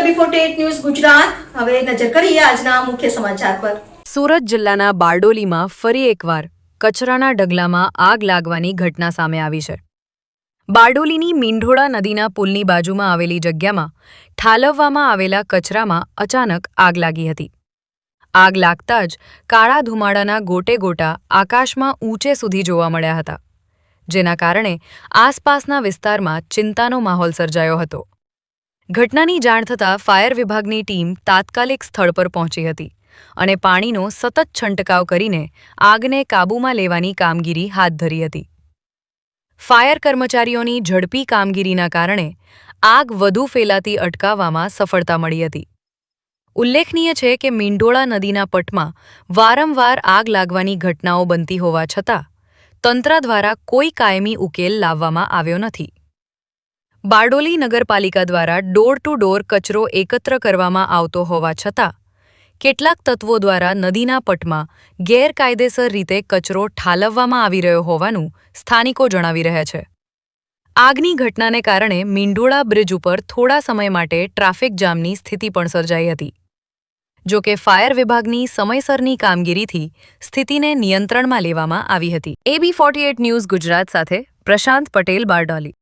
AB48 news Gujarat. હવે નજર કરીએ આજના મુખ્ય સમાચાર પર। સુરત જિલ્લાના બારડોલીમાં ફરી એકવાર કચરાના ઢગલામાં આગ લાગવાની ઘટના સામે આવી છે। બારડોલીની મીંઢોળા નદીના પુલની બાજુમાં આવેલી જગ્યામાં ઠાલવવામાં આવેલા કચરામાં અચાનક આગ લાગી હતી। આગ લાગતા જ કાળા ધુમાડાના ગોટે ગોટા આકાશમાં ઊંચે સુધી જોવા મળ્યા હતા, જેના કારણે આસપાસના વિસ્તારમાં ચિંતાનો માહોલ સર્જાયો હતો। ઘટનાની જાણ થતાં ફાયર વિભાગની ટીમ તાત્કાલિક સ્થળ પર પહોંચી હતી અને પાણીનો સતત છંટકાવ કરીને આગને કાબૂમાં લેવાની કામગીરી હાથ ધરી હતી। ફાયર કર્મચારીઓની ઝડપી કામગીરીના કારણે આગ વધુ ફેલાતી અટકાવવામાં સફળતા મળી હતી। ઉલ્લેખનીય છે કે મીંઢોળા નદીના પટમાં વારંવાર આગ લાગવાની ઘટનાઓ બનતી હોવા છતાં તંત્ર દ્વારા કોઈ કાયમી ઉકેલ લાવવામાં આવ્યો નથી। બારડોલી નગરપાલિકા દ્વારા ડોર ટુ ડોર કચરો એકત્ર કરવામાં આવતો હોવા છતાં કેટલાક તત્વો દ્વારા નદીના પટમાં ગેરકાયદેસર રીતે કચરો ઠાલવવામાં આવી રહ્યો હોવાનું સ્થાનિકો જણાવી રહ્યા છે। આગની ઘટનાને કારણે મીંઢોળા બ્રિજ ઉપર થોડા સમય માટે ટ્રાફિક જામની સ્થિતિ પણ સર્જાઈ હતી। જો કે ફાયર વિભાગની સમયસરની કામગીરીથી સ્થિતિને નિયંત્રણમાં લેવામાં આવી હતી। AB48 ન્યૂઝ ગુજરાત સાથે પ્રશાંત પટેલ, બારડોલી।